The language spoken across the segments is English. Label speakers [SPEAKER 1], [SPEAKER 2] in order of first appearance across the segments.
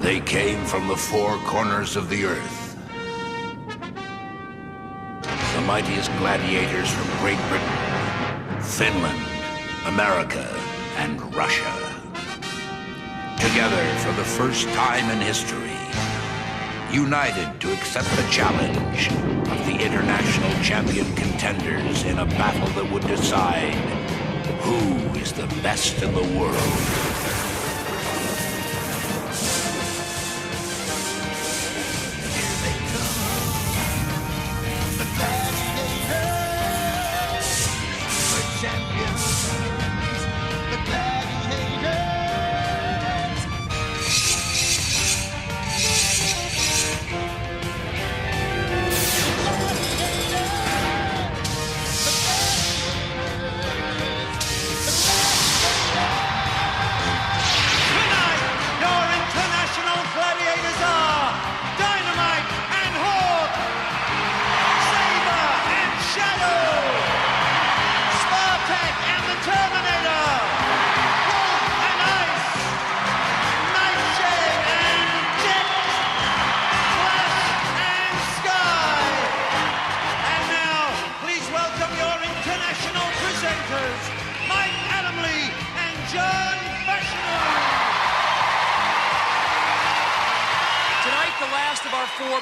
[SPEAKER 1] They came from the four corners of the earth. The mightiest gladiators from Great Britain, Finland, America, and Russia. Together for the first time in history, united to accept the challenge of the international champion contenders in a battle that would decide who is the best in the world.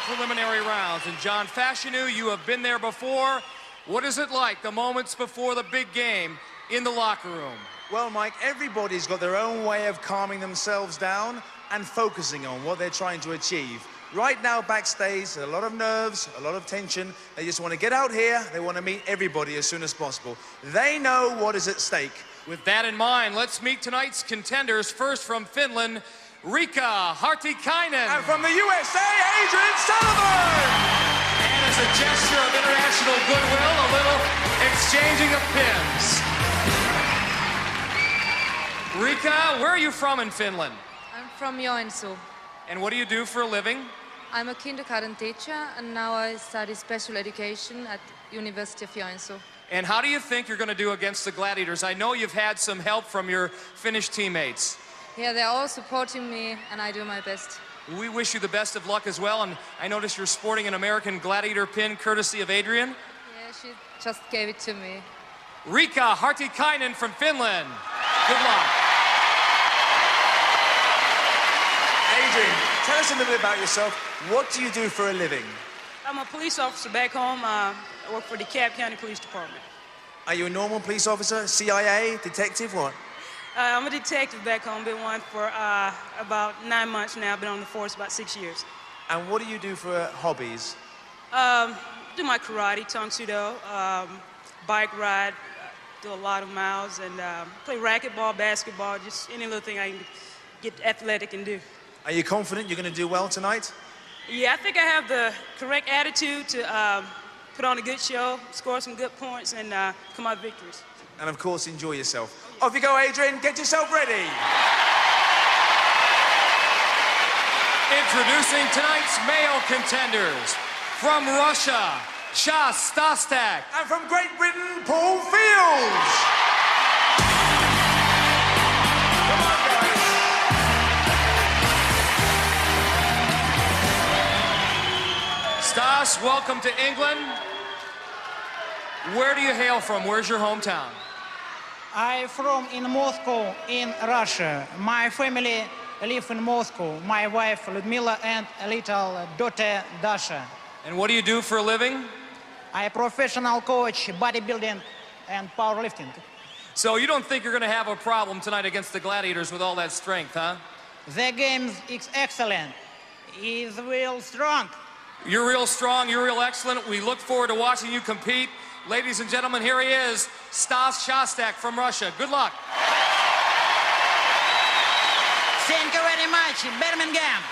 [SPEAKER 2] Preliminary rounds. And John Fashanu, you have been there before. What is it like, the moments before the big game in the locker room?
[SPEAKER 3] Well, Mike, everybody's got their own way of calming themselves down and focusing on what they're trying to achieve. Right now, backstage, a lot of nerves, a lot of tension. They just want to get out here. They want to meet everybody as soon as possible. They know what is at stake.
[SPEAKER 2] With that in mind, let's meet tonight's contenders. First from Finland, Riikka Hartikainen.
[SPEAKER 3] And from the USA, Adrian Sullivan.
[SPEAKER 2] And as a gesture of international goodwill, a little exchanging of pins. Riikka, where are you from in Finland?
[SPEAKER 4] I'm from Joensuu.
[SPEAKER 2] And what do you do for a living?
[SPEAKER 4] I'm a kindergarten teacher, and now I study special education at University of Joensuu.
[SPEAKER 2] And how do you think you're going to do against the Gladiators? I know you've had some help from your Finnish teammates.
[SPEAKER 4] Yeah, they're all supporting me, and I do my best.
[SPEAKER 2] We wish you the best of luck as well, and I notice you're sporting an American Gladiator pin courtesy of Adrian.
[SPEAKER 4] Yeah, she just gave it to me.
[SPEAKER 2] Riikka Hartikainen from Finland. Good luck.
[SPEAKER 3] Adrian, tell us a little bit about yourself. What do you do for a living?
[SPEAKER 5] I'm a police officer back home. I work for the Cobb County Police Department.
[SPEAKER 3] Are you a normal police officer, CIA, detective, what?
[SPEAKER 5] I'm a detective back home. Been one for about 9 months now. Been on the force about 6 years.
[SPEAKER 3] And what do you do for hobbies?
[SPEAKER 5] Do my karate, Tang Soo Do, bike ride, do a lot of miles, and play racquetball, basketball, just any little thing I can get athletic and do.
[SPEAKER 3] Are you confident you're going to do well tonight?
[SPEAKER 5] Yeah, I think I have the correct attitude to put on a good show, score some good points, and come out victorious.
[SPEAKER 3] And of course, enjoy yourself. Off you go, Adrian. Get yourself ready.
[SPEAKER 2] Introducing tonight's male contenders. From Russia, Chas Stastak.
[SPEAKER 3] And from Great Britain, Paul Fields. Come on, guys.
[SPEAKER 2] Stas, welcome to England. Where do you hail from? Where's your hometown?
[SPEAKER 6] I'm from in Moscow, in Russia. My family live in Moscow. My wife Ludmila and a little daughter Dasha.
[SPEAKER 2] And what do you do for a living?
[SPEAKER 6] I'm a professional coach, bodybuilding and powerlifting.
[SPEAKER 2] So you don't think you're going to have a problem tonight against the Gladiators with all that strength, huh?
[SPEAKER 6] The game is excellent. He's real strong.
[SPEAKER 2] You're real strong, you're real excellent. We look forward to watching you compete. Ladies and gentlemen, here he is, Stas Shostak from Russia. Good luck.
[SPEAKER 6] Thank you very much, Birmingham.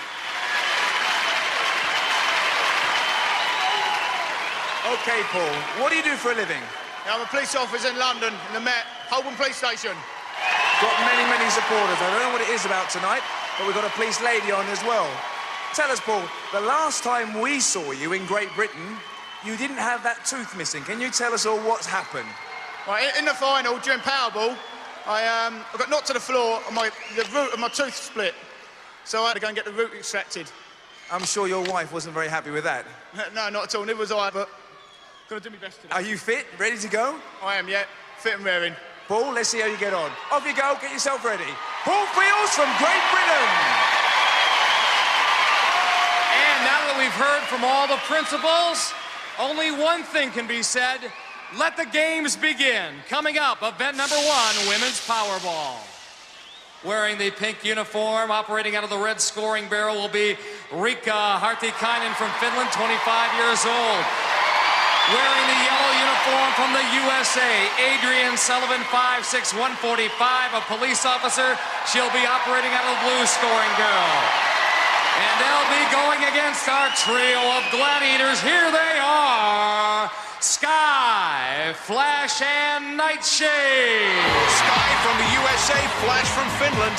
[SPEAKER 3] Okay, Paul, what do you do for a living?
[SPEAKER 7] I'm a police officer in London, in the Met, Holborn Police Station.
[SPEAKER 3] Got many, many supporters. I don't know what it is about tonight, but we've got a police lady on as well. Tell us, Paul, the last time we saw you in Great Britain, you didn't have that tooth missing. Can you tell us all what's happened?
[SPEAKER 7] Right, in the final, during Powerball, I got knocked to the floor and the root of my tooth split. So I had to go and get the root extracted.
[SPEAKER 3] I'm sure your wife wasn't very happy with that.
[SPEAKER 7] No, not at all. Neither was I, but gonna do my best today.
[SPEAKER 3] Are you fit? Ready to go?
[SPEAKER 7] I am, yeah. Fit and raring.
[SPEAKER 3] Paul, let's see how you get on. Off you go, get yourself ready. Paul Fields from Great Britain.
[SPEAKER 2] And now that we've heard from all the principals, only one thing can be said. Let the games begin. Coming up, event number 1, women's Powerball. Wearing the pink uniform, operating out of the red scoring barrel will be Riikka Hartikainen from Finland, 25 years old. Wearing the yellow uniform from the USA, Adrian Sullivan, 5'6", 145, a police officer. She'll be operating out of the blue scoring barrel. And they'll be going against our trio of gladiators. Here they are, Sky, Flash, and Nightshade.
[SPEAKER 1] Sky from the USA, Flash from Finland.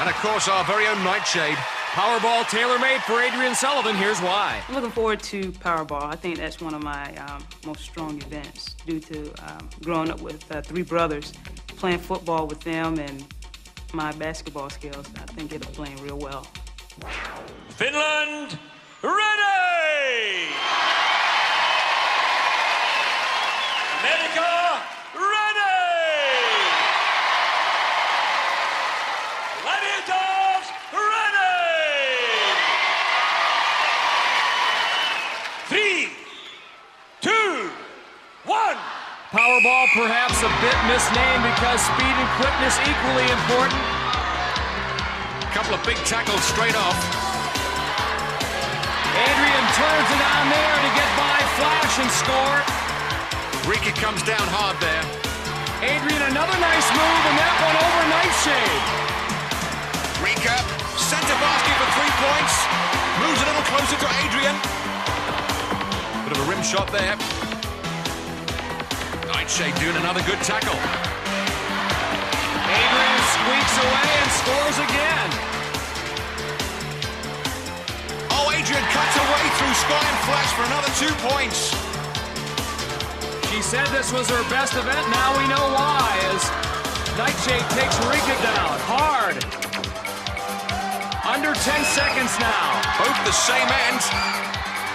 [SPEAKER 1] And of course, our very own Nightshade.
[SPEAKER 2] Powerball tailor-made for Adrian Sullivan. Here's why.
[SPEAKER 5] I'm looking forward to Powerball. I think that's one of my most strong events due to growing up with 3 brothers, playing football with them, and my basketball skills. I think it'll play real well.
[SPEAKER 2] Finland, ready! America, ready! Gladiators, ready! 3, 2, 1. Powerball perhaps a bit misnamed because speed and quickness equally important.
[SPEAKER 1] Couple of big tackles straight off.
[SPEAKER 2] Adrian turns it on there to get by Flash and score.
[SPEAKER 1] Riikka comes down hard there.
[SPEAKER 2] Adrian, another nice move, and that one over Nightshade.
[SPEAKER 1] Riikka, center basket for 3 points. Moves a little closer to Adrian. Bit of a rim shot there. Nightshade doing another good tackle.
[SPEAKER 2] Adrian squeaks away and scores again.
[SPEAKER 1] Oh, Adrian cuts away through Sky and Flash for another 2 points.
[SPEAKER 2] She said this was her best event. Now we know why, as Nightshade takes Riikka down hard. Under 10 seconds now.
[SPEAKER 1] Both the same end.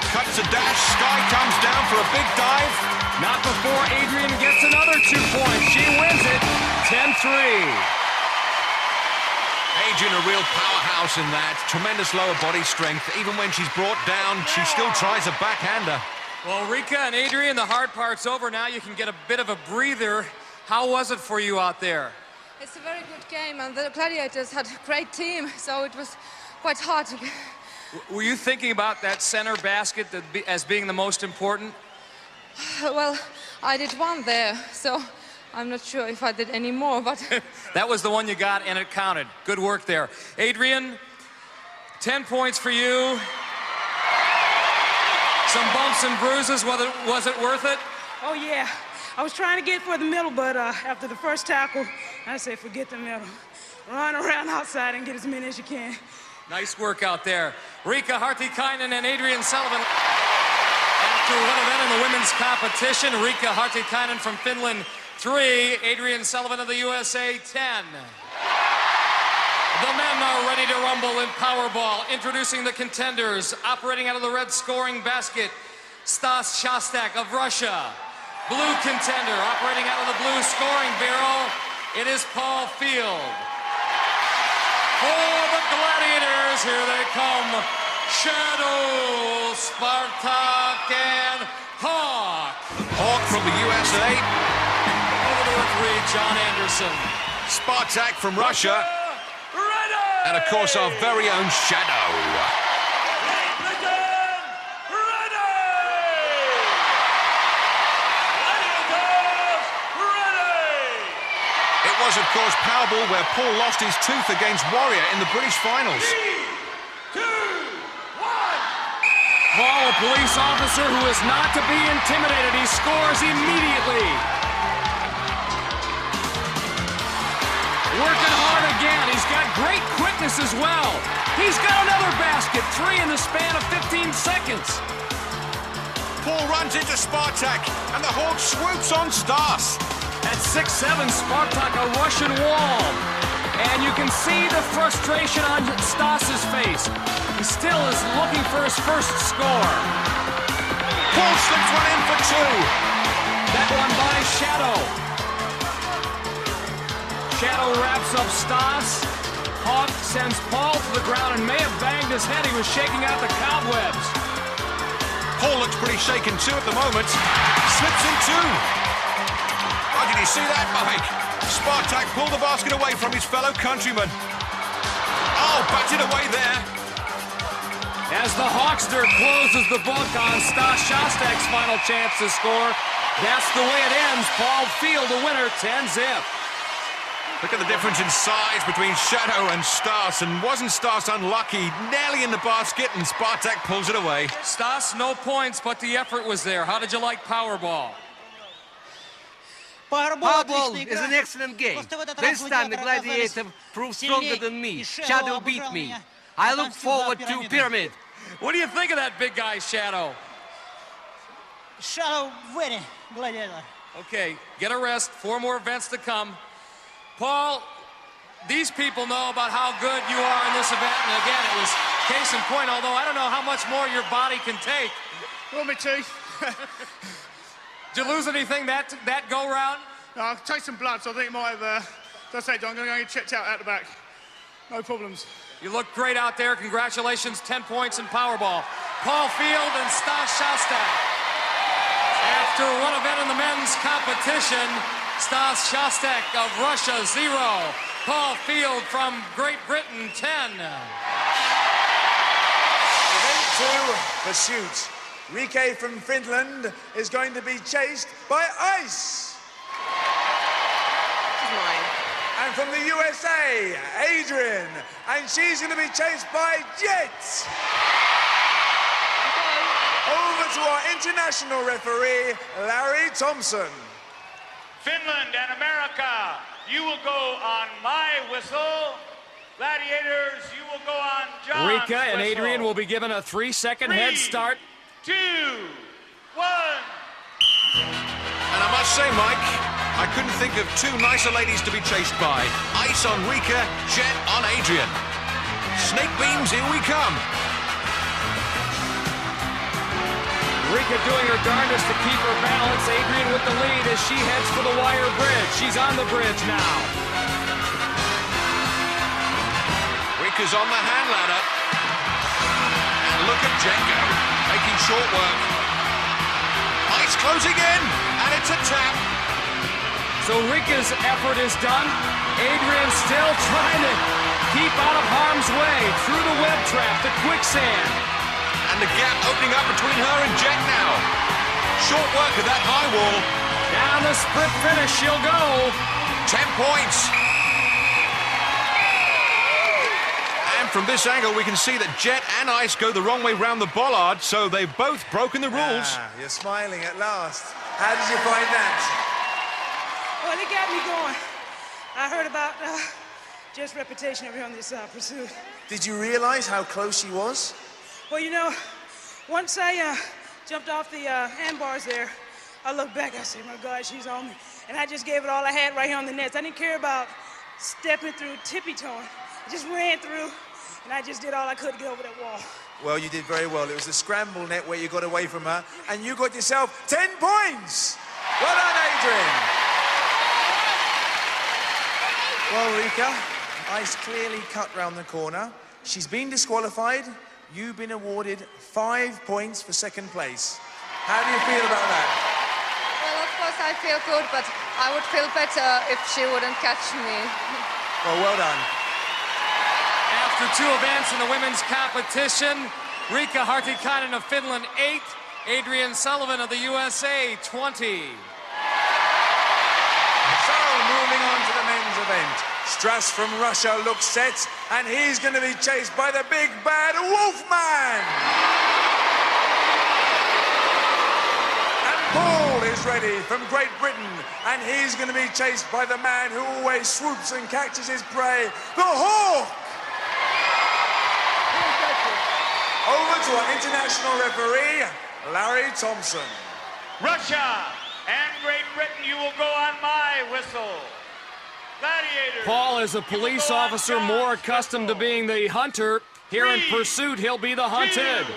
[SPEAKER 1] Cuts a dash. Sky comes down for a big dive.
[SPEAKER 2] Not before Adrian gets another 2 points. She wins it, 10-3.
[SPEAKER 1] Adrian, a real powerhouse in that. Tremendous lower body strength. Even when she's brought down, she still tries a backhander.
[SPEAKER 2] Well, Riikka and Adrian, the hard part's over. Now you can get a bit of a breather. How was it for you out there?
[SPEAKER 4] It's a very good game, and the Gladiators had a great team, so it was quite hard to get.
[SPEAKER 2] Were you thinking about that center basket as being the most important?
[SPEAKER 4] Well, I did one there, so I'm not sure if I did any more, but...
[SPEAKER 2] That was the one you got, and it counted. Good work there. Adrian, 10 points for you. Some bumps and bruises. Was it worth it?
[SPEAKER 5] Oh, yeah. I was trying to get for the middle, but after the first tackle, I said, forget the middle. Run around outside and get as many as you can.
[SPEAKER 2] Nice work out there. Riikka Hartikainen and Adrian Sullivan. After one event in the women's competition, Riikka Hartikainen from Finland, 3. Adrian Sullivan of the USA, 10. The men are ready to rumble in Powerball. Introducing the contenders, operating out of the red scoring basket, Stas Shostak of Russia. Blue contender, operating out of the blue scoring barrel, it is Paul Field. For the Gladiators, here they come, Shadow, Spartak, and Hawk.
[SPEAKER 1] Hawk from the USA.
[SPEAKER 2] Over to a 3, John Anderson.
[SPEAKER 1] Spartak from Russia.
[SPEAKER 2] Ready!
[SPEAKER 1] And of course, our very own Shadow. Was, of course, Powerball, where Paul lost his tooth against Warrior in the British finals.
[SPEAKER 2] 3, 2, 1. Paul, a police officer who is not to be intimidated. He scores immediately. Working hard again. He's got great quickness as well. He's got another basket. 3 in the span of 15 seconds.
[SPEAKER 1] Paul runs into Spartak, and the Hawk swoops on Stas.
[SPEAKER 2] At 6'7", Spartak, a Russian wall. And you can see the frustration on Stas's face. He still is looking for his first score.
[SPEAKER 1] Paul slips one in for two.
[SPEAKER 2] That one by Shadow. Shadow wraps up Stas. Hawk sends Paul to the ground and may have banged his head. He was shaking out the cobwebs.
[SPEAKER 1] Paul looks pretty shaken too at the moment. Slips in two. Oh, did you see that, Mike? Spartak pulled the basket away from his fellow countryman. Oh, batted away there.
[SPEAKER 2] As the Hawkster closes the book on Stas Shostak's final chance to score, that's the way it ends. Paul Field, the winner, 10-zip.
[SPEAKER 1] Look at the difference in size between Shadow and Stas, and wasn't Stas unlucky? Nearly in the basket, and Spartak pulls it away.
[SPEAKER 2] Stas, no points, but the effort was there. How did you like Powerball?
[SPEAKER 8] Powerball is an excellent game. This time the Gladiators proved stronger than me. Shadow beat me. I look forward to Pyramid.
[SPEAKER 2] What do you think of that big guy, Shadow?
[SPEAKER 6] Shadow winning, Gladiator.
[SPEAKER 2] Okay, get a rest. 4 more events to come. Paul, these people know about how good you are in this event, and again, it was case in point, although I don't know how much more your body can take.
[SPEAKER 7] Want me to?
[SPEAKER 2] Did you lose anything that go-round?
[SPEAKER 7] No, I'll take some blood, so I think it might have... That's it, John. I'm going to go get checked out the back. No problems.
[SPEAKER 2] You look great out there. Congratulations, 10 points in Powerball. Paul Field and Stas Shostak. After one event in the men's competition, Stas Shostak of Russia, 0. Paul Field from Great Britain, 10.
[SPEAKER 3] Event 2, pursuit. Rike from Finland is going to be chased by ice. And from the USA, Adrian. And she's going to be chased by Jet. Over to our international referee, Larry Thompson.
[SPEAKER 9] Finland and America, you will go on my whistle. Gladiators, you will go on John's
[SPEAKER 2] Rika and
[SPEAKER 9] whistle.
[SPEAKER 2] Adrian will be given a 3-second head start.
[SPEAKER 9] 3, 2, 1.
[SPEAKER 1] And I must say, Mike, I couldn't think of two nicer ladies to be chased by. Ice on Rika, Jet on Adrian. Snake beams, here we come.
[SPEAKER 2] Rika doing her darndest to keep her balance. Adrian with the lead as she heads for the wire bridge. She's on the bridge now.
[SPEAKER 1] Rika's on the hand ladder. And look at Jet go, making short work. Ice closing in, and it's a tap.
[SPEAKER 2] So Rika's effort is done. Adrian still trying to keep out of harm's way through the web trap, the quicksand.
[SPEAKER 1] And the gap opening up between her and Jet now. Short work of that high wall.
[SPEAKER 2] Down the sprint finish she'll go.
[SPEAKER 1] 10 points. And from this angle, we can see that Jet and Ice go the wrong way round the bollard, so they've both broken the rules.
[SPEAKER 3] You're smiling at last. How did you find that?
[SPEAKER 5] Well, it got me going. I heard about Jet's reputation over here on this pursuit.
[SPEAKER 3] Did you realize how close she was?
[SPEAKER 5] Well, you know, once I jumped off the handbars there, I looked back, I said, my God, she's on me. And I just gave it all I had right here on the nets. I didn't care about stepping through tippy-toeing. I just ran through, and I just did all I could to get over that wall.
[SPEAKER 3] Well, you did very well. It was the scramble net where you got away from her, and you got yourself 10 points. Well done, Adrian. Well, Rika, Ice clearly cut round the corner. She's been disqualified. You've been awarded 5 points for second place. How do you feel about that?
[SPEAKER 4] Well, of course I feel good, but I would feel better if she wouldn't catch me.
[SPEAKER 3] Well done.
[SPEAKER 2] After 2 events in the women's competition, Rika Hartikainen of Finland, 8. Adrian Sullivan of the USA, 20.
[SPEAKER 3] So, moving on to the men's event. Strass from Russia looks set, and he's going to be chased by the big bad Wolfman. And Paul is ready from Great Britain, and he's going to be chased by the man who always swoops and catches his prey, the Hawk. Over to our international referee, Larry Thompson.
[SPEAKER 9] Russia and Great Britain, you will go on my whistle. Gladiators.
[SPEAKER 2] Paul is a police officer more accustomed to being the hunter. Here in pursuit, he'll be the hunted.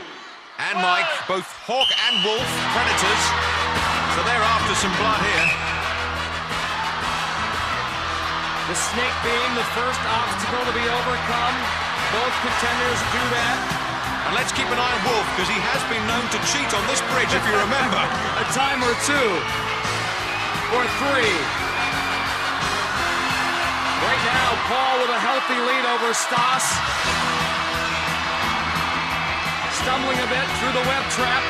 [SPEAKER 10] And Mike, both hawk and wolf, predators. So they're after some blood here.
[SPEAKER 2] The snake being the first obstacle to be overcome. Both contenders do that.
[SPEAKER 10] And let's keep an eye on Wolf, because he has been known to cheat on this bridge, if you remember.
[SPEAKER 2] A time or two. Or three. Right now, Paul with a healthy lead over Stas. Stumbling a bit through the web trap.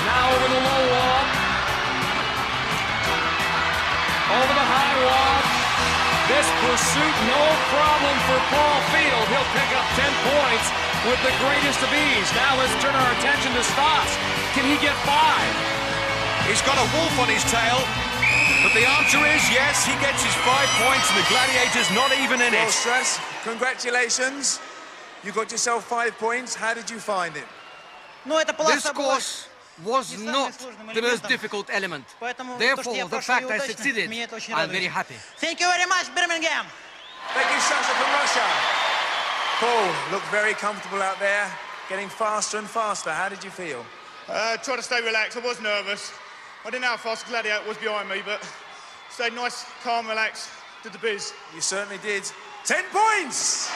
[SPEAKER 2] Now over the low wall. Over the high wall. This pursuit, no problem for Paul Field. He'll pick up 10 points with the greatest of ease. Now let's turn our attention to Stas. Can he get 5?
[SPEAKER 10] He's got a wolf on his tail. But the answer is yes, he gets his 5 points, and the Gladiators not even in it.
[SPEAKER 3] Well, Stress, congratulations. You got yourself 5 points. How did you find it?
[SPEAKER 8] This course was not the most difficult element. Therefore, the fact I succeeded, I'm very happy.
[SPEAKER 6] Thank you very much, Birmingham.
[SPEAKER 3] Thank you, Sasha from Russia. Paul looked very comfortable out there, getting faster and faster. How did you feel?
[SPEAKER 7] Tried to stay relaxed. I was nervous. I didn't know how fast the Gladiator was behind me, but stayed nice, calm, relaxed, did the biz.
[SPEAKER 3] You certainly did. 10 points!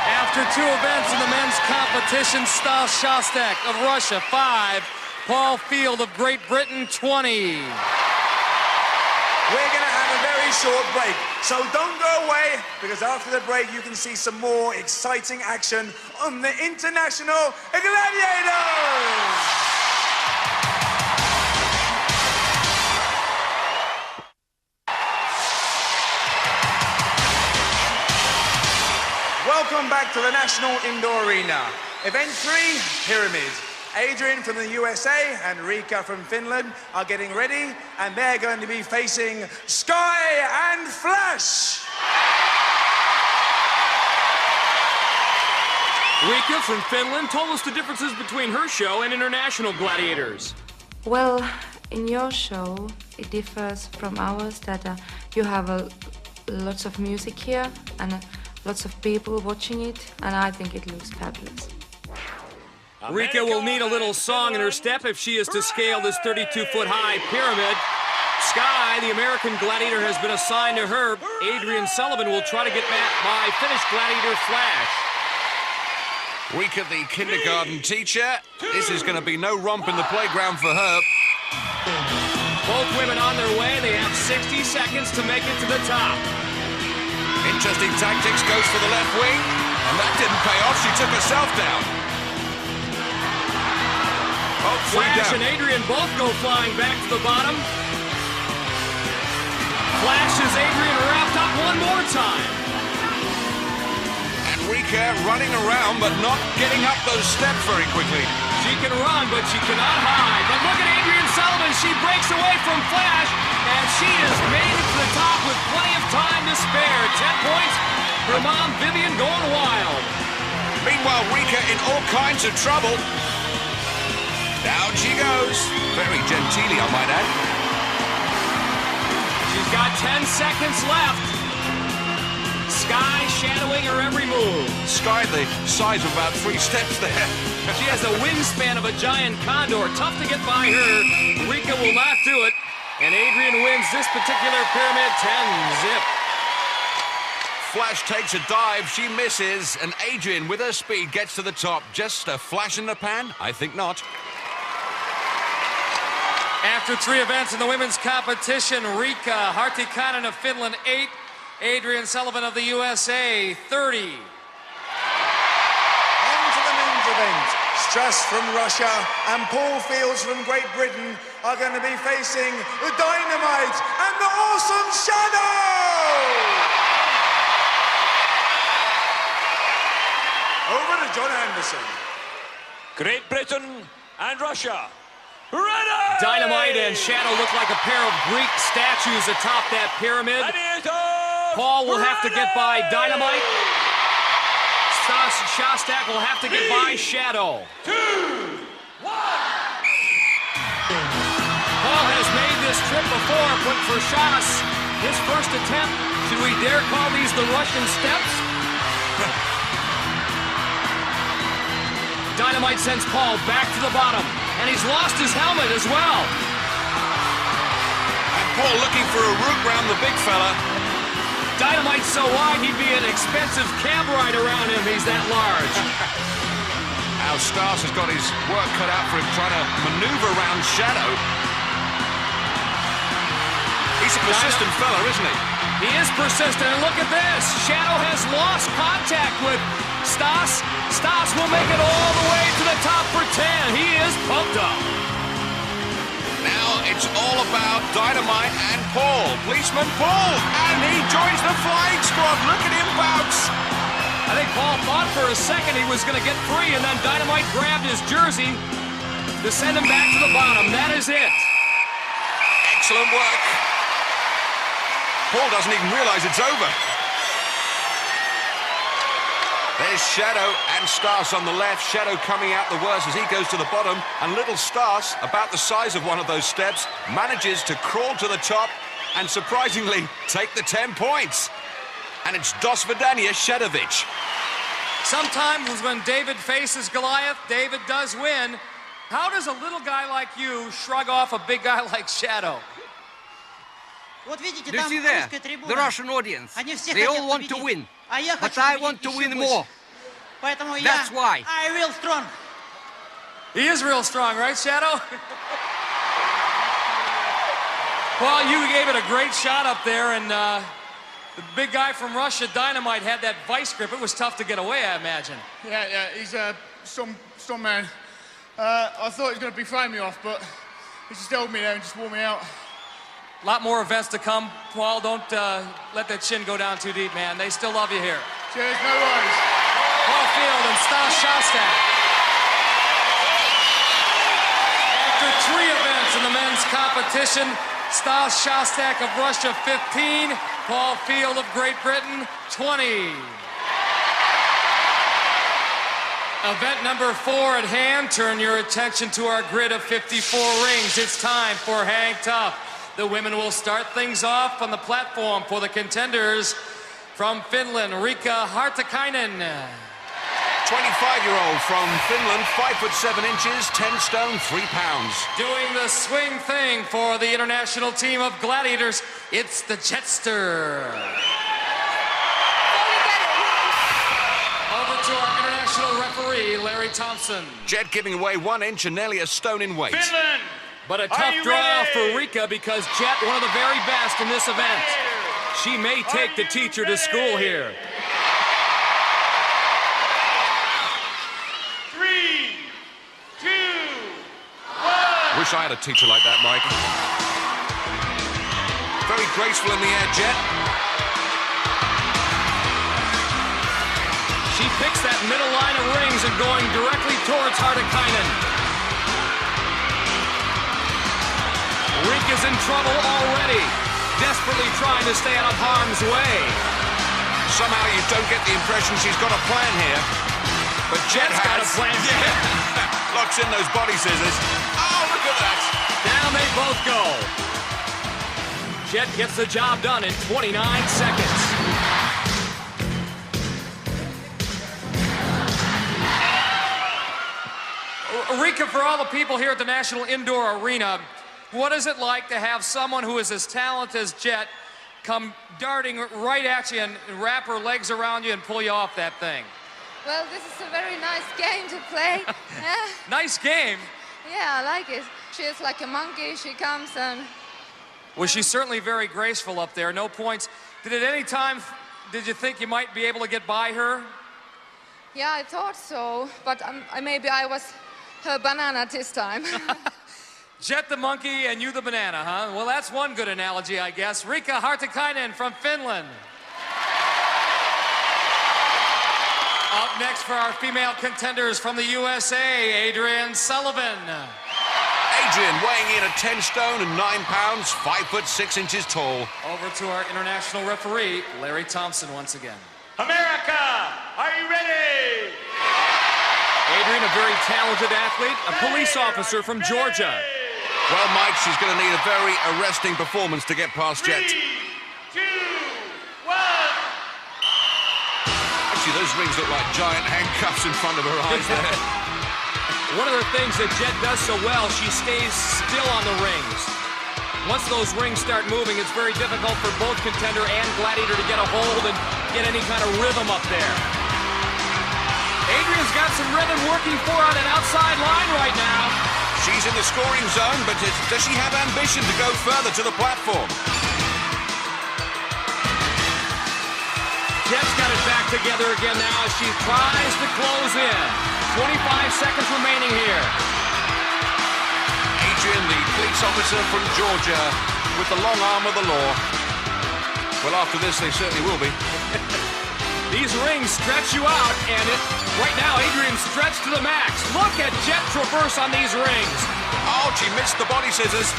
[SPEAKER 2] After 2 events in the men's competition, Stas Shostak of Russia, 5. Paul Field of Great Britain, 20.
[SPEAKER 3] We're going to have a very short break, so don't go away, because after the break you can see some more exciting action on the International Gladiators! Welcome back to the National Indoor Arena. Event 3, Pyramid. Adrian from the USA and Rika from Finland are getting ready, and they're going to be facing Sky and Flash.
[SPEAKER 2] Rika from Finland told us the differences between her show and international gladiators.
[SPEAKER 4] Well, in your show, it differs from ours that you have lots of music here and lots of people watching it, and I think it looks fabulous.
[SPEAKER 2] Rika will need a little song in her step if she is to scale this 32-foot-high pyramid. Sky, the American gladiator, has been assigned to her. Adrian Sullivan will try to get back by Finnish gladiator Flash.
[SPEAKER 10] Rika, the kindergarten teacher. This is going to be no romp in the playground for her.
[SPEAKER 2] Both women on their way. They have 60 seconds to make it to the top.
[SPEAKER 10] Interesting tactics, goes for the left wing, and that didn't pay off. She took herself down. Oh,
[SPEAKER 2] Flash
[SPEAKER 10] down.
[SPEAKER 2] and Adrian both go flying back to the bottom. Flash as Adrian wrapped up one more time.
[SPEAKER 10] And Rika running around, but not getting up those steps very quickly.
[SPEAKER 2] She can run, but she cannot hide. But look at Adrian Sullivan. She breaks away from Flash, and she has made it to the top with plenty of time to spare. 10 points. Her mom, Vivian, going wild.
[SPEAKER 10] Meanwhile, Rika in all kinds of trouble. Down she goes. Very genteelly, I might add.
[SPEAKER 2] She's got 10 seconds left. Sky shadowing her every move.
[SPEAKER 10] Sky the size of about 3 steps there.
[SPEAKER 2] She has a wingspan of a giant condor. Tough to get by her. Rika will not do it. And Adrian wins this particular pyramid 10-zip.
[SPEAKER 10] Flash takes a dive. She misses. And Adrian, with her speed, gets to the top. Just a flash in the pan? I think not.
[SPEAKER 2] After 3 events in the women's competition, Rika Hartikainen of Finland, 8. Adrian Sullivan of the USA, 30.
[SPEAKER 3] On to the men's event. Strass from Russia and Paul Fields from Great Britain are going to be facing the Dynamite and the Awesome Shadow! Over to John Anderson.
[SPEAKER 11] Great Britain and Russia. Ready!
[SPEAKER 2] Dynamite and Shadow look like a pair of Greek statues atop that pyramid. Paul will have to get by Dynamite. Stas Shostak will have to get by Shadow.
[SPEAKER 11] 2, 1.
[SPEAKER 2] Paul has made this trip before, but for Shas, His first attempt, should we dare call these the Russian steps? Dynamite sends Paul back to the bottom, and he's lost his helmet as well.
[SPEAKER 10] And Paul looking for a route round the big fella.
[SPEAKER 2] Dynamite's so wide, he'd be an expensive cab ride around him. He's that large.
[SPEAKER 10] Now Stas has got his work cut out for him trying to maneuver around Shadow. He's a persistent fella, isn't he?
[SPEAKER 2] He is persistent, and look at this. Shadow has lost contact with Stas. Stas will make it all the way to the top for 10. He is pumped up.
[SPEAKER 10] Now it's all about Dynamite and Paul. Policeman Paul, and he joins the flying squad. Look at him bounce.
[SPEAKER 2] I think Paul thought for a second he was going to get free, and then Dynamite grabbed his jersey to send him back to the bottom. That is it.
[SPEAKER 10] Excellent work. Paul doesn't even realize it's over. There's Shadow and Stas on the left. Shadow coming out the worst as he goes to the bottom. And little Stas, about the size of one of those steps, manages to crawl to the top and surprisingly take the 10 points. And it's Dos Vidania Shadovic.
[SPEAKER 2] Sometimes when David faces Goliath, David does win. How does a little guy like you shrug off a big guy like Shadow?
[SPEAKER 8] Do you see there? The Russian audience. They all want to win. But I want to win more. That's why.
[SPEAKER 6] I'm real strong.
[SPEAKER 2] He is real strong, right, Shadow? Well, you gave it a great shot up there, and the big guy from Russia, Dynamite, had that vice grip. It was tough to get away, I imagine.
[SPEAKER 7] Yeah, he's a strong man. I thought he was going to be throwing me off, but he just held me there and just wore me out.
[SPEAKER 2] A lot more events to come. Paul, don't let that chin go down too deep, man. They still love you here.
[SPEAKER 7] Cheers, no worries.
[SPEAKER 2] Paul Field and Stas Shostak. After 3 events in the men's competition, Stas Shostak of Russia, 15. Paul Field of Great Britain, 20. Event number 4 at hand. Turn your attention to our grid of 54 rings. It's time for Hang Tough. The women will start things off on the platform for the contenders from Finland, Riikka Hartikainen.
[SPEAKER 10] 25-year-old from Finland, 5'7" 10 stone, 3 pounds.
[SPEAKER 2] Doing the swing thing for the international team of Gladiators, it's the Jetster. Over to our international referee, Larry Thompson.
[SPEAKER 10] Jet giving away 1 inch and nearly a stone in weight.
[SPEAKER 9] Finland!
[SPEAKER 2] But a tough draw for Riikka because Jet, one of the very best in this event. She may take the teacher to school here.
[SPEAKER 9] 3, 2, 1.
[SPEAKER 10] Wish I had a teacher like that, Mike. Very graceful in the air, Jet.
[SPEAKER 2] She picks that middle line of rings and going directly towards Hartikainen. Riikka's in trouble already, desperately trying to stay out of harm's way.
[SPEAKER 10] Somehow you don't get the impression she's got a plan here. But Jet's
[SPEAKER 2] got a plan.
[SPEAKER 10] Yeah. Locks in those body scissors. Oh, look at that.
[SPEAKER 2] Down they both go. Jet gets the job done in 29 seconds. Riikka, for all the people here at the National Indoor Arena, what is it like to have someone who is as talented as Jet come darting right at you and wrap her legs around you and pull you off that thing?
[SPEAKER 4] Well, this is a very nice game to play.
[SPEAKER 2] Nice game?
[SPEAKER 4] Yeah, I like it. She is like a monkey. She comes and...
[SPEAKER 2] Well, she's certainly very graceful up there. No points. Did at any time, did you think you might be able to get by her?
[SPEAKER 4] Yeah, I thought so, but maybe I was her banana this time.
[SPEAKER 2] Jet the monkey and you the banana, huh? Well, that's one good analogy, I guess. Riikka Hartikainen from Finland. Up next for our female contenders from the USA, Adrian Sullivan.
[SPEAKER 10] Adrian weighing in at 10 stone and 9 pounds, 5'6" tall.
[SPEAKER 2] Over to our international referee, Larry Thompson once again.
[SPEAKER 9] America, are you ready?
[SPEAKER 2] Adrian, a very talented athlete, a police officer from Georgia.
[SPEAKER 10] Well, Mike, she's going to need a very arresting performance to get past Jet.
[SPEAKER 9] 3,
[SPEAKER 10] Those rings look like giant handcuffs in front of her eyes there.
[SPEAKER 2] One of the things that Jet does so well, she stays still on the rings. Once those rings start moving, it's very difficult for both contender and gladiator to get a hold and get any kind of rhythm up there. Adrian's got some rhythm working for her on an outside line right now.
[SPEAKER 10] She's in the scoring zone, but does she have ambition to go further to the platform?
[SPEAKER 2] Jet's got it back together again now as she tries to close in. 25 seconds remaining here.
[SPEAKER 10] Adrian, the police officer from Georgia, with the long arm of the law. Well, after this, they certainly will be.
[SPEAKER 2] These rings stretch you out, and right now, Adrian's stretched to the max. Look at Jet traverse on these rings.
[SPEAKER 10] Oh, she missed the body scissors.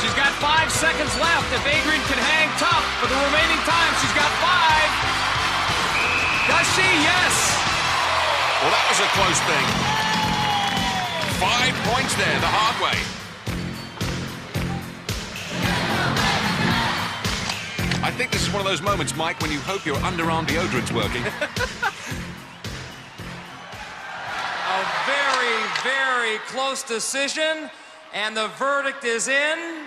[SPEAKER 2] She's got 5 seconds left. If Adrian can hang tough for the remaining time, she's got 5. Does she? Yes.
[SPEAKER 10] Well, that was a close thing. 5 points there, the hard way. I think this is one of those moments, Mike, when you hope your underarm deodorant's working.
[SPEAKER 2] A very, very close decision, and the verdict is in.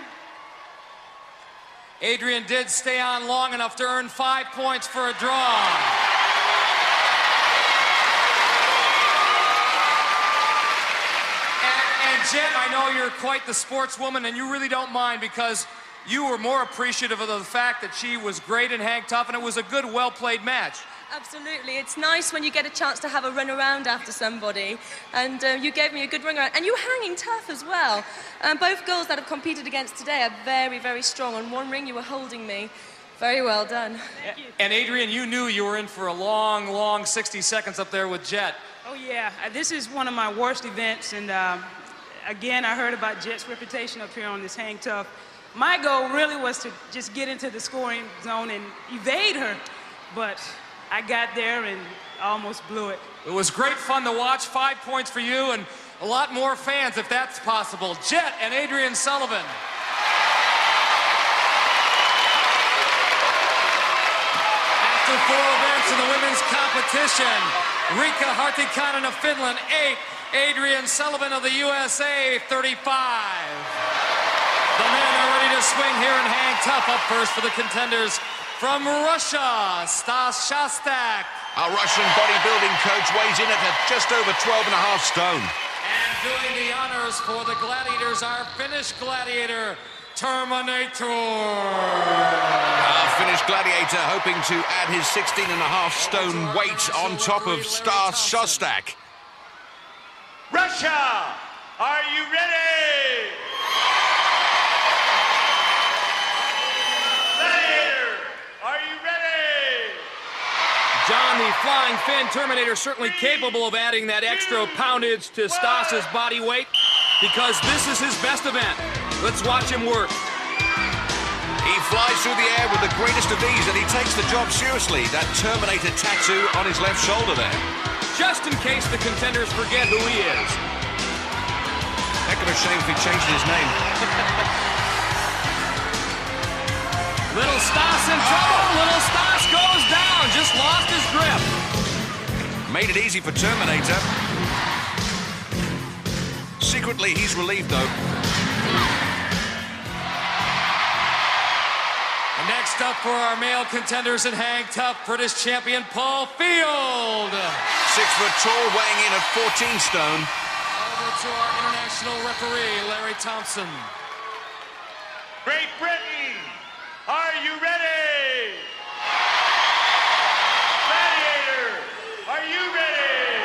[SPEAKER 2] Adrian did stay on long enough to earn 5 points for a draw. And Jet, I know you're quite the sportswoman, and you really don't mind because you were more appreciative of the fact that she was great and hang tough, and it was a good, well-played match.
[SPEAKER 12] Absolutely. It's nice when you get a chance to have a run around after somebody, and you gave me a good run around. And you were hanging tough as well. Both girls that I've competed against today are very, very strong. On one ring, you were holding me. Very well done.
[SPEAKER 2] And Adrian, you knew you were in for a long, long 60 seconds up there with Jet.
[SPEAKER 5] Oh, yeah. This is one of my worst events, and again, I heard about Jet's reputation up here on this hang tough. My goal really was to just get into the scoring zone and evade her, but I got there and almost blew it.
[SPEAKER 2] It was great fun to watch. 5 points for you and a lot more fans if that's possible. Jet and Adrian Sullivan. After 4 events in the women's competition, Riikka Hartikainen of Finland, 8. Adrian Sullivan of the USA, 35. The men are ready to swing here and hang tough. Up first for the contenders from Russia, Stas Shostak.
[SPEAKER 10] Our Russian bodybuilding coach weighs in at just over 12.5 stone.
[SPEAKER 2] And doing the honors for the Gladiators, our Finnish gladiator, Terminator.
[SPEAKER 10] Our Finnish gladiator hoping to add his 16.5 stone weight on top of Stas Shostak.
[SPEAKER 9] Russia, are you ready? Gladiator, are you ready?
[SPEAKER 2] John, the Flying Finn Terminator, certainly capable of adding that extra poundage to Stas's body weight because this is his best event. Let's watch him work.
[SPEAKER 10] He flies through the air with the greatest of ease, and he takes the job seriously. That Terminator tattoo on his left shoulder there.
[SPEAKER 2] Just in case the contenders forget who he is.
[SPEAKER 10] Heck of a shame if he changed his name.
[SPEAKER 2] Little Stas in trouble. Little Stas goes down. Just lost his grip.
[SPEAKER 10] Made it easy for Terminator. Secretly, he's relieved, though.
[SPEAKER 2] Next up for our male contenders in hang tough, British champion Paul Field.
[SPEAKER 10] 6 foot tall, weighing in at 14 stone.
[SPEAKER 2] Over to our international referee, Larry Thompson.
[SPEAKER 9] Great Britain, are you ready? Gladiator, are you ready?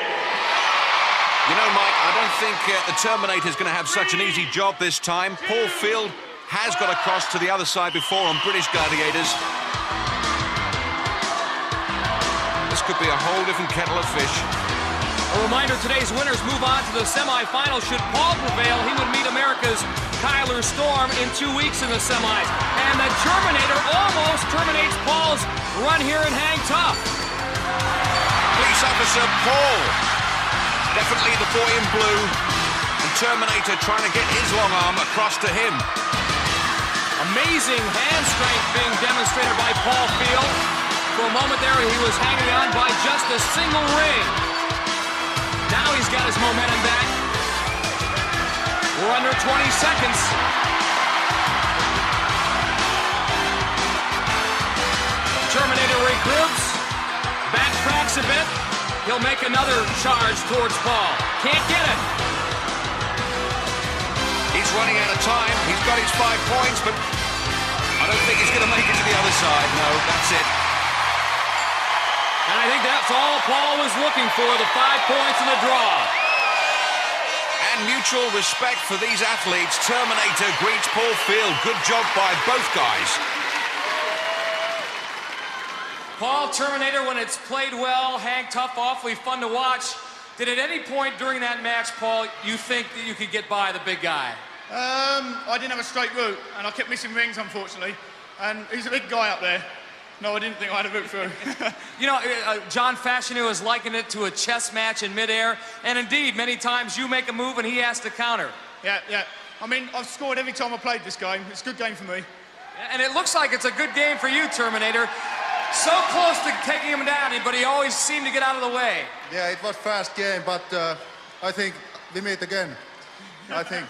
[SPEAKER 10] You know, Mike, I don't think the Terminator's going to have such an easy job this time. Paul Field has got across to the other side before on British Gladiators. This could be a whole different kettle of fish.
[SPEAKER 2] A reminder, today's winners move on to the semifinals. Should Paul prevail, he would meet America's Kyler Storm in 2 weeks in the semis. And the Terminator almost terminates Paul's run here in hang tough.
[SPEAKER 10] Police officer Paul. Definitely the boy in blue. And Terminator trying to get his long arm across to him.
[SPEAKER 2] Amazing hand strength being demonstrated by Paul Field. For a moment there, he was hanging on by just a single ring. Now he's got his momentum back. We're under 20 seconds. Terminator regroups, backtracks a bit. He'll make another charge towards Paul. Can't get it.
[SPEAKER 10] He's running out of time. He's got his 5 points, but I don't think he's going to make it to the other side. No, that's it.
[SPEAKER 2] And I think that's all Paul was looking for, the 5 points and the draw.
[SPEAKER 10] And mutual respect for these athletes. Terminator greets Paul Field. Good job by both guys.
[SPEAKER 2] Paul, Terminator, when it's played well, hang tough, awfully fun to watch. Did at any point during that match, Paul, you think that you could get by the big guy?
[SPEAKER 7] I didn't have a straight route, and I kept missing rings, unfortunately. And he's a big guy up there. No, I didn't think I had a route through.
[SPEAKER 2] You know, John Fashanu has likened it to a chess match in midair, and indeed, many times you make a move and he has to counter.
[SPEAKER 7] Yeah. I mean, I've scored every time I played this game. It's a good game for me.
[SPEAKER 2] And it looks like it's a good game for you, Terminator. So close to taking him down, but he always seemed to get out of the way.
[SPEAKER 13] Yeah, it was fast game, but I think we meet again. I think.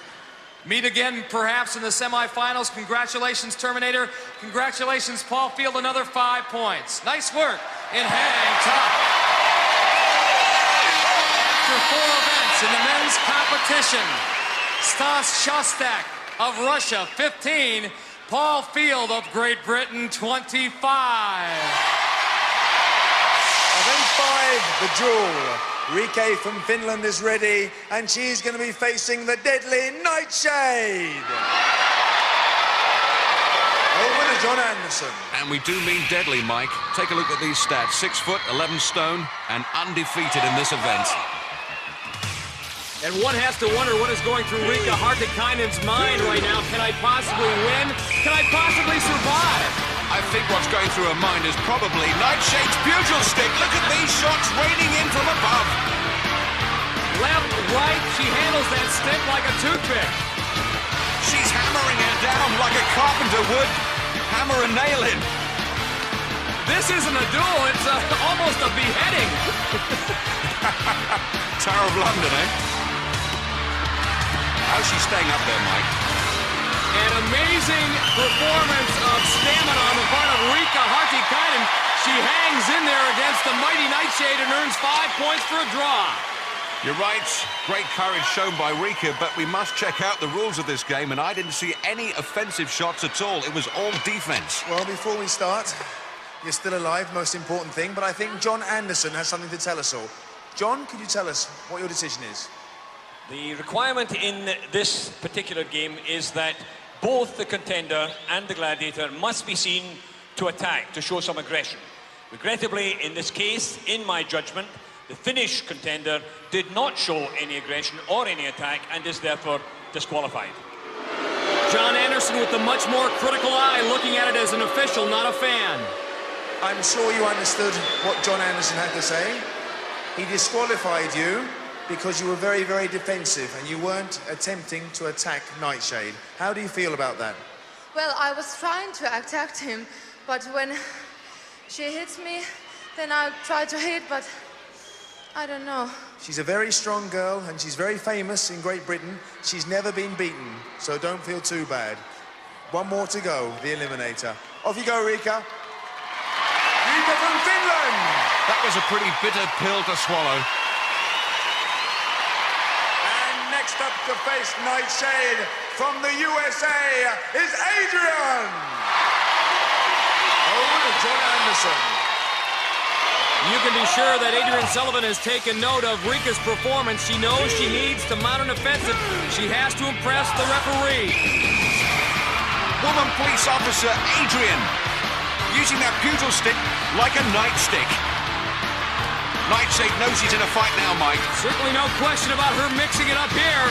[SPEAKER 2] Meet again, perhaps, in the semifinals. Congratulations, Terminator. Congratulations, Paul Field, another 5 points. Nice work in hang tough. After 4 events in the men's competition, Stas Shostak of Russia, 15. Paul Field of Great Britain, 25.
[SPEAKER 3] Event 5, the duel. Rike from Finland is ready, and she's going to be facing the deadly Nightshade. Over to John Anderson.
[SPEAKER 10] And we do mean deadly, Mike. Take a look at these stats. 6 foot, 11 stone, and undefeated in this event.
[SPEAKER 2] And one has to wonder what is going through Rika Hartikainen's mind right now. Can I possibly win? Can I possibly survive?
[SPEAKER 10] I think what's going through her mind is probably Nightshade's pugil stick. Look at these shots raining in from above.
[SPEAKER 2] Left, right, she handles that stick like a toothpick.
[SPEAKER 10] She's hammering it down like a carpenter would hammer a nail in.
[SPEAKER 2] This isn't a duel, it's almost a beheading.
[SPEAKER 10] Tower of London, eh? How's she staying up there, Mike?
[SPEAKER 2] An amazing performance of stamina on the part of Rika Hartikainen. She hangs in there against the mighty Nightshade and earns 5 points for a draw.
[SPEAKER 10] You're right. Great courage shown by Rika, but we must check out the rules of this game, and I didn't see any offensive shots at all. It was all defense.
[SPEAKER 3] Well, before we start, you're still alive, most important thing, but I think John Anderson has something to tell us all. John, could you tell us what your decision is?
[SPEAKER 11] The requirement in this particular game is that both the contender and the gladiator must be seen to attack, to show some aggression. Regrettably, in this case, in my judgment, the Finnish contender did not show any aggression or any attack and is therefore disqualified.
[SPEAKER 2] John Anderson with the much more critical eye, looking at it as an official, not a fan.
[SPEAKER 3] I'm sure you understood what John Anderson had to say. He disqualified you because you were very, very defensive and you weren't attempting to attack Nightshade. How do you feel about that?
[SPEAKER 4] Well, I was trying to attack him, but when she hits me, then I try to hit, but I don't know.
[SPEAKER 3] She's a very strong girl and she's very famous in Great Britain. She's never been beaten, so don't feel too bad. One more to go, the Eliminator. Off you go, Rika. Rika from Finland!
[SPEAKER 10] That was a pretty bitter pill to swallow.
[SPEAKER 3] Next up to face Nightshade from the USA is Adrian! Over to John Anderson.
[SPEAKER 2] You can be sure that Adrian Sullivan has taken note of Rika's performance. She knows she needs to mount an offensive. She has to impress the referee.
[SPEAKER 10] Woman police officer Adrian using that pugil stick like a nightstick. Nightshade knows she's in a fight now, Mike.
[SPEAKER 2] Certainly no question about her mixing it up here.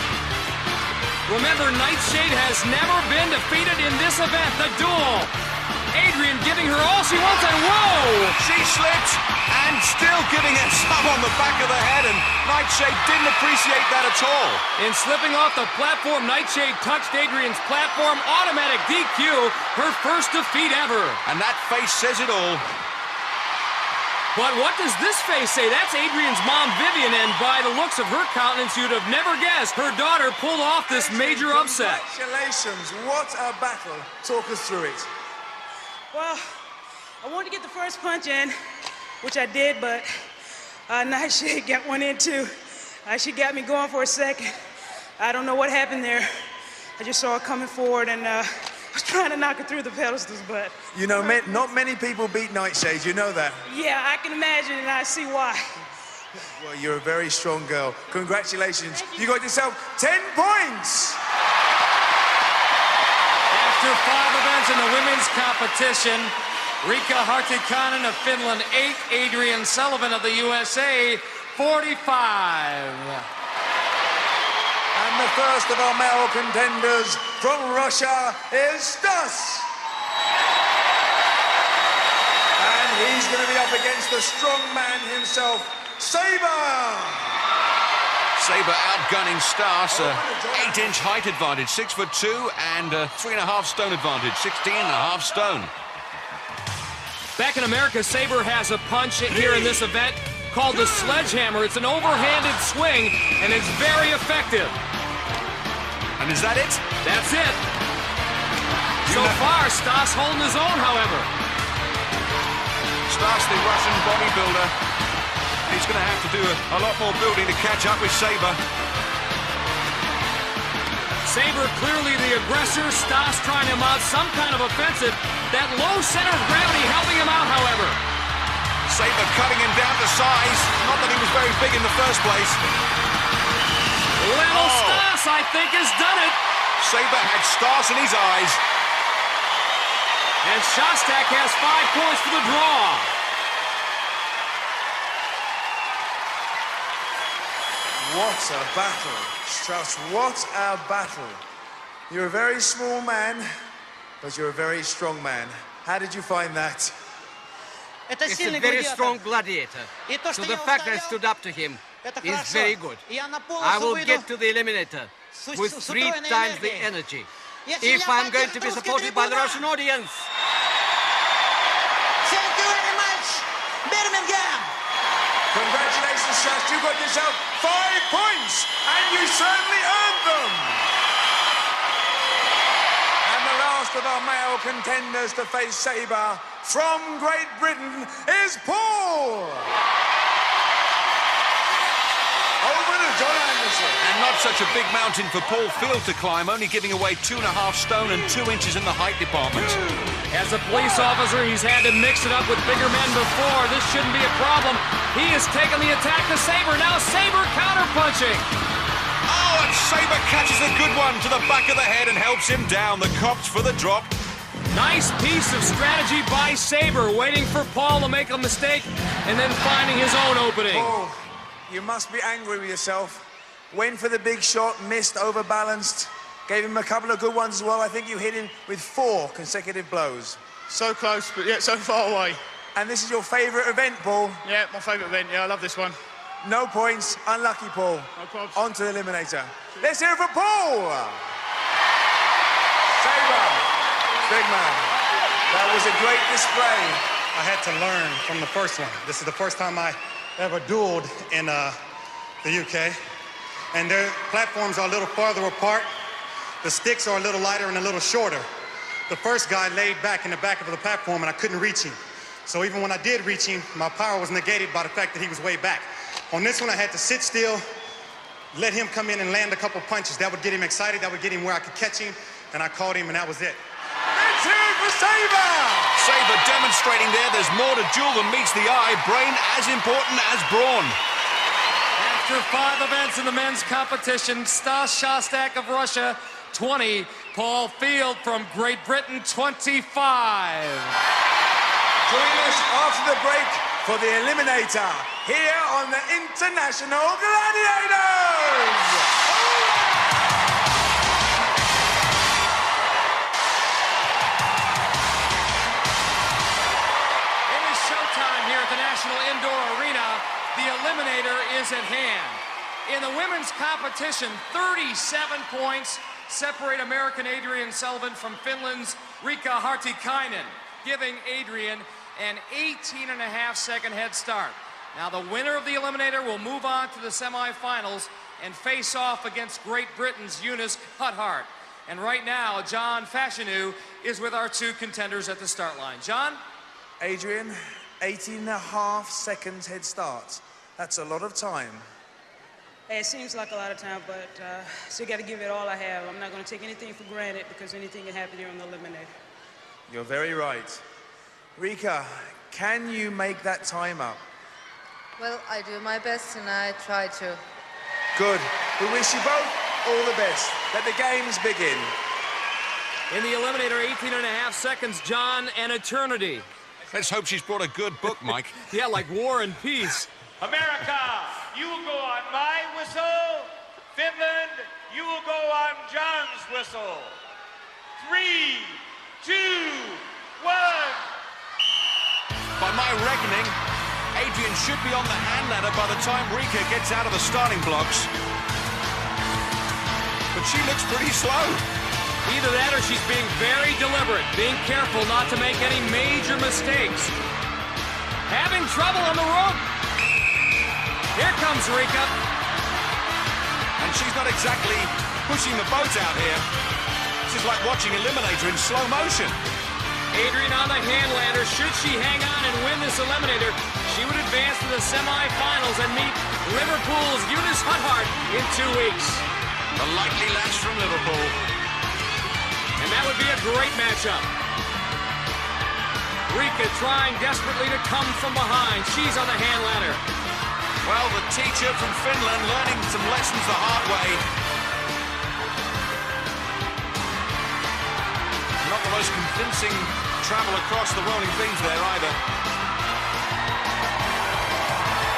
[SPEAKER 2] Remember, Nightshade has never been defeated in this event, the duel. Adrian giving her all she wants, and whoa!
[SPEAKER 10] She slipped, and still giving it some on the back of the head, and Nightshade didn't appreciate that at all.
[SPEAKER 2] In slipping off the platform, Nightshade touched Adrian's platform. Automatic DQ, her first defeat ever.
[SPEAKER 10] And that face says it all.
[SPEAKER 2] But what does this face say? That's Adrian's mom, Vivian, and by the looks of her countenance, you'd have never guessed her daughter pulled off this major upset.
[SPEAKER 3] Congratulations. What a battle. Talk us through it.
[SPEAKER 5] Well, I wanted to get the first punch in, which I did, but nice shade got one in too. She got me going for a second. I don't know what happened there. I just saw her coming forward and I was trying to knock her through the pedestals, but...
[SPEAKER 3] You know, not many people beat Nightshade, you know that?
[SPEAKER 5] Yeah, I can imagine and I see why.
[SPEAKER 3] Well, you're a very strong girl. Congratulations. You got yourself 10 points!
[SPEAKER 2] After 5 events in the women's competition, Riikka Hartikainen of Finland, 8. Adrian Sullivan of the USA, 45.
[SPEAKER 3] And the first of our male contenders from Russia is Stas. And he's going to be up against the strong man himself, Saber.
[SPEAKER 10] Saber outgunning Stas, 8-inch height advantage, 6'2", and 3.5 stone advantage, 16.5 stone.
[SPEAKER 2] Back in America, Saber has a punch here in this event called the sledgehammer. It's an overhanded swing, and it's very effective.
[SPEAKER 10] And is that it?
[SPEAKER 2] That's it. So far, Stas holding his own, however.
[SPEAKER 10] Stas, the Russian bodybuilder, he's going to have to do a lot more building to catch up with Saber.
[SPEAKER 2] Saber clearly the aggressor. Stas trying him out, some kind of offensive. That low center of gravity helping him out, however.
[SPEAKER 10] Saber cutting him down to size. Not that he was very big in the first place.
[SPEAKER 2] Little Stas, I think, has done it.
[SPEAKER 10] Saber had Stas in his eyes.
[SPEAKER 2] And Shostak has 5 points for the draw.
[SPEAKER 3] What a battle. Stas, what a battle. You're a very small man, but you're a very strong man. How did you find that?
[SPEAKER 8] It's a very strong gladiator. So the fact that I stood up to him is very good. I will get to the eliminator with 3 times the energy if I'm going to be supported by the Russian audience.
[SPEAKER 6] Thank you very much, Birmingham.
[SPEAKER 3] Congratulations, Stas. You got yourself 5 points, and you certainly earned them. And the last of our male contenders to face Saber from Great Britain is Paul. Over to John Anderson.
[SPEAKER 10] And not such a big mountain for Paul Field to climb, only giving away 2.5 stone and 2 inches in the height department.
[SPEAKER 2] As a police officer, he's had to mix it up with bigger men before. This shouldn't be a problem. He has taken the attack to Saber. Now Saber counterpunching.
[SPEAKER 10] Oh, and Saber catches a good one to the back of the head and helps him down. The cops for the drop.
[SPEAKER 2] Nice piece of strategy by Saber, waiting for Paul to make a mistake and then finding his own opening.
[SPEAKER 3] Paul, you must be angry with yourself. Went for the big shot, missed, overbalanced. Gave him a couple of good ones as well. I think you hit him with 4 consecutive blows.
[SPEAKER 7] So close, but yet so far away.
[SPEAKER 3] And this is your favourite event, Paul?
[SPEAKER 7] Yeah, my favourite event. Yeah, I love this one.
[SPEAKER 3] No points. Unlucky, Paul.
[SPEAKER 7] No problems.
[SPEAKER 3] On to the eliminator. Let's hear it for Paul! Saber, big man. That was a great display.
[SPEAKER 14] I had to learn from the first one. This is the first time I ever dueled in the UK. And their platforms are a little farther apart. The sticks are a little lighter and a little shorter. The first guy laid back in the back of the platform and I couldn't reach him. So even when I did reach him, my power was negated by the fact that he was way back. On this one, I had to sit still, let him come in and land a couple punches. That would get him excited, that would get him where I could catch him, and I caught him, and that was it.
[SPEAKER 3] Let's hear it for Saber!
[SPEAKER 10] Saber demonstrating there's more to duel than meets the eye. Brain as important as brawn.
[SPEAKER 2] After 5 events in the men's competition, Stas Shostak of Russia, 20. Paul Field from Great Britain, 25.
[SPEAKER 3] Join us after the break for the eliminator here on the International Gladiators!
[SPEAKER 2] It is showtime here at the National Indoor Arena. The eliminator is at hand. In the women's competition, 37 points separate American Adrian Sullivan from Finland's Riikka Hartikainen, giving Adrian an 18.5-second head start. Now the winner of the eliminator will move on to the semifinals and face off against Great Britain's Eunice Huthart. And right now, John Fashanu is with our two contenders at the start line. John?
[SPEAKER 3] Adrian, 18.5 seconds head start. That's a lot of time.
[SPEAKER 5] Hey, it seems like a lot of time, but still got to give it all I have. I'm not going to take anything for granted because anything can happen here on the eliminator.
[SPEAKER 3] You're very right. Rika, can you make that time up?
[SPEAKER 4] Well, I do my best and I try to.
[SPEAKER 3] Good. We wish you both all the best. Let the games begin.
[SPEAKER 2] In the eliminator, 18.5 seconds, John, an eternity.
[SPEAKER 10] Let's hope she's brought a good book, Mike.
[SPEAKER 2] Yeah, like War and Peace.
[SPEAKER 9] America, you will go on my whistle. Finland, you will go on John's whistle. 3, 2, 1.
[SPEAKER 10] By my reckoning, Adrian should be on the hand ladder by the time Rika gets out of the starting blocks. But she looks pretty slow.
[SPEAKER 2] Either that or she's being very deliberate, being careful not to make any major mistakes. Having trouble on the rope. Here comes Rika.
[SPEAKER 10] And she's not exactly pushing the boat out here. This is like watching Eliminator in slow motion.
[SPEAKER 2] Adrian on the hand ladder. Should she hang on and win this eliminator, she would advance to the semifinals and meet Liverpool's Eunice Huthart in 2 weeks.
[SPEAKER 10] The likely lass from Liverpool.
[SPEAKER 2] And that would be a great matchup. Rika trying desperately to come from behind. She's on the hand ladder.
[SPEAKER 10] Well, the teacher from Finland learning some lessons the hard way. Not the most convincing travel across the rolling beams there either.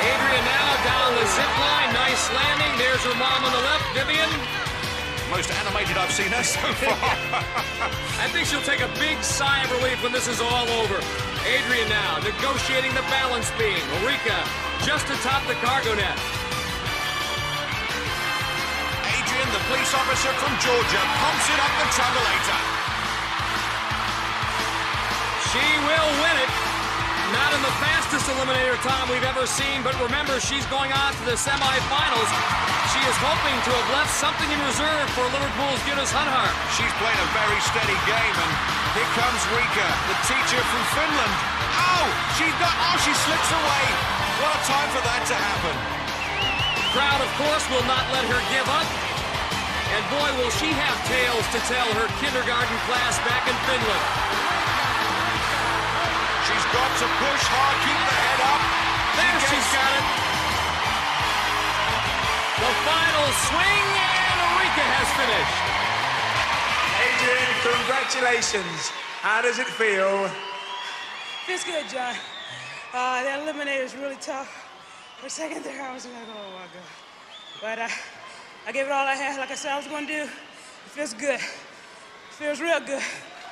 [SPEAKER 2] Adrian now down the zip line. Nice landing. There's her mom on the left, Vivian.
[SPEAKER 10] Most animated I've seen her so far.
[SPEAKER 2] I think she'll take a big sigh of relief when this is all over. Adrian now negotiating the balance beam. Rika just atop the cargo net.
[SPEAKER 10] Adrian, the police officer from Georgia, pumps it up the travelator.
[SPEAKER 2] She will win it. Not in the fastest eliminator time we've ever seen, but remember, she's going on to the semifinals. She is hoping to have left something in reserve for Liverpool's Eunice Huthart.
[SPEAKER 10] She's playing a very steady game, and here comes Rika, the teacher from Finland. She slips away. What a time for that to happen.
[SPEAKER 2] The crowd, of course, will not let her give up. And boy, will she have tales to tell her kindergarten class back in Finland.
[SPEAKER 10] She's got to push hard, keep the head up.
[SPEAKER 2] There she's got it. The final swing, and Rika has finished.
[SPEAKER 3] Adrian, congratulations. How does it feel?
[SPEAKER 5] Feels good, John. That eliminator is really tough. For a second there, I was like, oh my God. But I gave it all I had, like I said I was going to do. It feels good. It feels real good.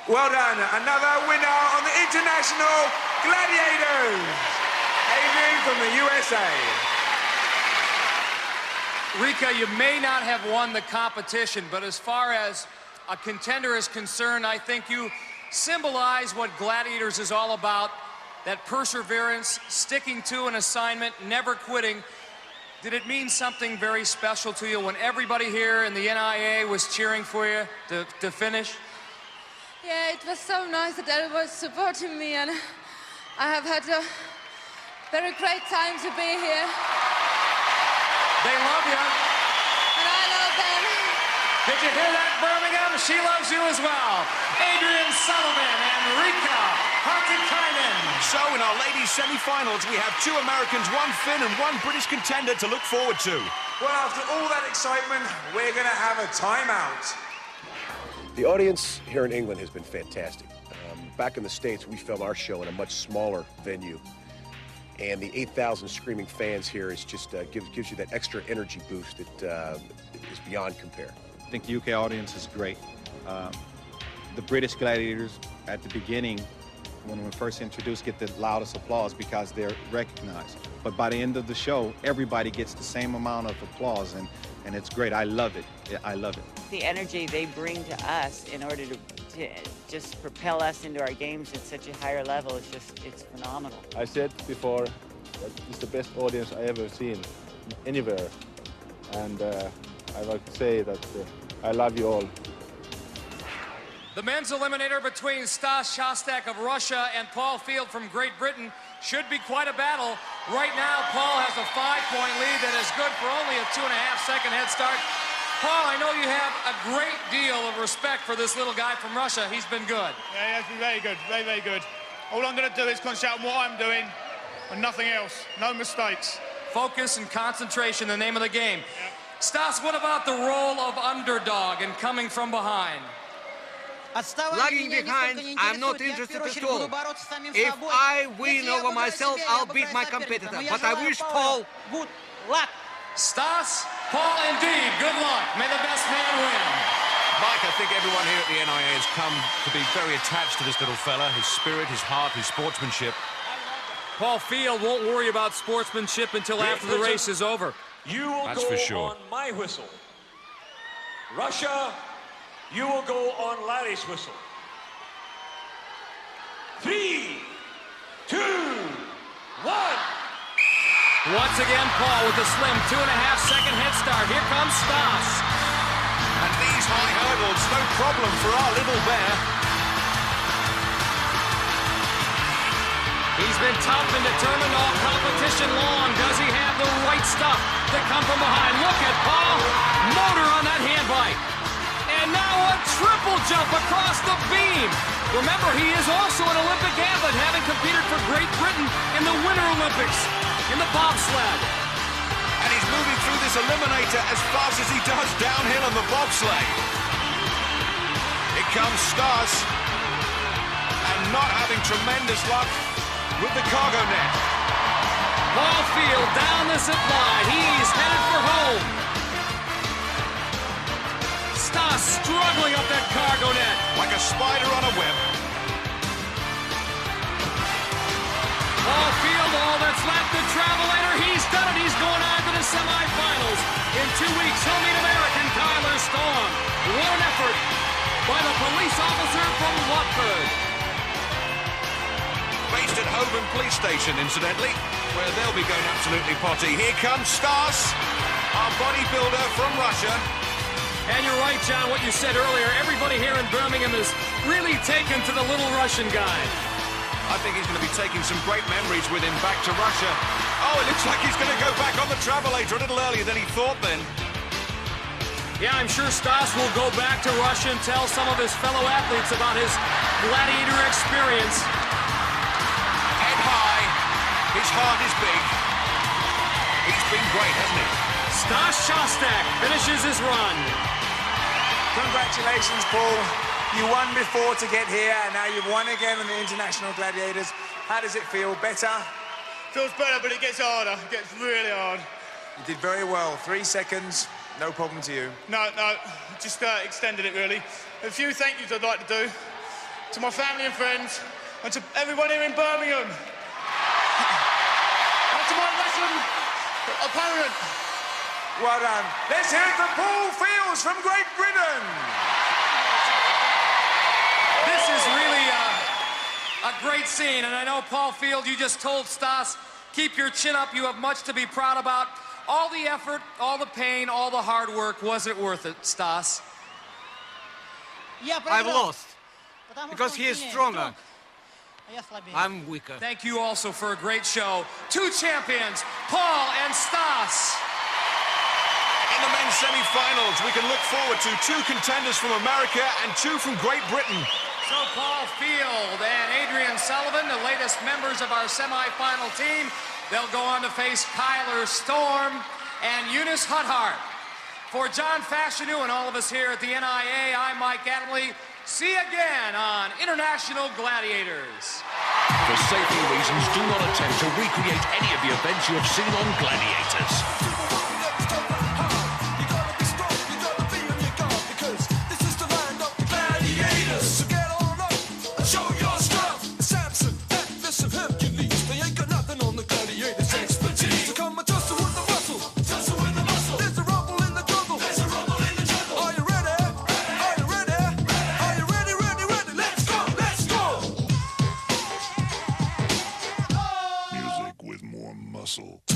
[SPEAKER 3] Well done. Another winner on the International Gladiators. Adrian from the USA.
[SPEAKER 2] Rika, you may not have won the competition, but as far as a contender is concerned, I think you symbolize what Gladiators is all about. That perseverance, sticking to an assignment, never quitting. Did it mean something very special to you when everybody here in the NIA was cheering for you to finish?
[SPEAKER 4] Yeah, it was so nice that everyone was supporting me, and I have had a very great time to be here.
[SPEAKER 2] They love you.
[SPEAKER 4] And I love them.
[SPEAKER 2] Did you hear that, Birmingham? She loves you as well. Adrian Sullivan and Rika Hartikainen.
[SPEAKER 10] So in our ladies' semi-finals, we have 2 Americans, 1 Finn and 1 British contender to look forward to.
[SPEAKER 3] Well, after all that excitement, we're going to have a timeout.
[SPEAKER 15] The audience here in England has been fantastic. Back in the States, we film our show in a much smaller venue. And the 8,000 screaming fans here is just gives you that extra energy boost that is beyond compare.
[SPEAKER 16] I think the UK audience is great. The British Gladiators at the beginning, when we first introduced, get the loudest applause because they're recognized. But by the end of the show, everybody gets the same amount of applause, and it's great. I love it. I love it.
[SPEAKER 17] The energy they bring to us in order to to just propel us into our games at such a higher level is just, it's phenomenal.
[SPEAKER 18] I said before that it's the best audience I ever seen anywhere. And I like to say that I love you all.
[SPEAKER 2] The men's eliminator between Stas Shostak of Russia and Paul Field from Great Britain should be quite a battle. Right now, Paul has a 5-point lead that is good for only a 2.5-second head start. Paul, I know you have a great deal of respect for this little guy from Russia. He's been good.
[SPEAKER 7] Yeah, he has been very good, very, very good. All I'm going to do is concentrate on what I'm doing and nothing else. No mistakes.
[SPEAKER 2] Focus and concentration, the name of the game. Yep. Stas, what about the role of underdog and coming from behind?
[SPEAKER 8] Lagging behind, I'm not interested at all. If I win over myself, I'll beat my competitor. But I wish Paul good luck.
[SPEAKER 2] Stas, Paul, indeed, good luck. May the best man win.
[SPEAKER 10] Mike, I think everyone here at the NIA has come to be very attached to this little fella, his spirit, his heart, his sportsmanship.
[SPEAKER 2] Paul Field won't worry about sportsmanship until after the race is over.
[SPEAKER 11] You will
[SPEAKER 10] That's
[SPEAKER 11] go
[SPEAKER 10] for sure.
[SPEAKER 11] on my whistle. Russia, you will go on Larry's whistle. 3, 2, 1.
[SPEAKER 2] Once again, Paul with a slim 2.5-second head start. Here comes Stas.
[SPEAKER 10] And these high hurdles, no problem for our little bear.
[SPEAKER 2] He's been tough and determined all competition long. Does he have the right stuff to come from behind? Look at Paul. Motor on that hand bike. And now a triple jump across the beam. Remember, he is also an Olympic athlete, having competed for Great Britain in the Winter Olympics in the bobsled.
[SPEAKER 10] And he's moving through this eliminator as fast as he does downhill on the bobsleigh. Here comes Stas. And not having tremendous luck with the cargo net.
[SPEAKER 2] Paul Field down the zip line. He's headed for home. Stas struggling up that cargo net.
[SPEAKER 10] Like a spider on a web.
[SPEAKER 2] Paul Field, all that's left to travel later. He's done it. He's going on to the semifinals. In 2 weeks, he'll meet American Tyler Storm. What an effort by the police officer from Watford.
[SPEAKER 10] Based at Holborn Police Station, incidentally, where they'll be going absolutely potty. Here comes Stas, our bodybuilder from Russia.
[SPEAKER 2] And you're right, John, what you said earlier. Everybody here in Birmingham is really taken to the little Russian guy.
[SPEAKER 10] I think he's going to be taking some great memories with him back to Russia. Oh, it looks like he's going to go back on the travelator a little earlier than he thought then.
[SPEAKER 2] Yeah, I'm sure Stas will go back to Russia and tell some of his fellow athletes about his gladiator experience.
[SPEAKER 10] Head high, his heart is big. He's been great, hasn't he?
[SPEAKER 2] Stas Shostak finishes his run.
[SPEAKER 3] Congratulations, Paul. You won before to get here, and now you've won again on the International Gladiators. How does it feel? Better?
[SPEAKER 7] Feels better, but it gets harder. It gets really hard.
[SPEAKER 3] You did very well. 3 seconds, no problem to you.
[SPEAKER 7] No, just extended it, really. A few thank yous I'd like to do to my family and friends, and to everyone here in Birmingham. And to my Russian opponent.
[SPEAKER 3] Well done. Let's hear it for Paul Fields from Great Britain.
[SPEAKER 2] This is really a great scene, and I know, Paul Field, you just told Stas, keep your chin up. You have much to be proud about. All the effort, all the pain, all the hard work, was it worth it, Stas?
[SPEAKER 8] I've lost because he is stronger. I'm weaker.
[SPEAKER 2] Thank you also for a great show. 2 champions, Paul and Stas.
[SPEAKER 10] In the men's semi-finals, we can look forward to 2 contenders from America and 2 from Great Britain.
[SPEAKER 2] So Paul Field and Adrian Sullivan, the latest members of our semi-final team, they'll go on to face Kyler Storm and Eunice Huthart. For John Fashanu and all of us here at the NIA, I'm Mike Adamley. See you again on International Gladiators.
[SPEAKER 1] For safety reasons, do not attempt to recreate any of the events you have seen on Gladiators.
[SPEAKER 19] Are you ready?
[SPEAKER 1] whistle.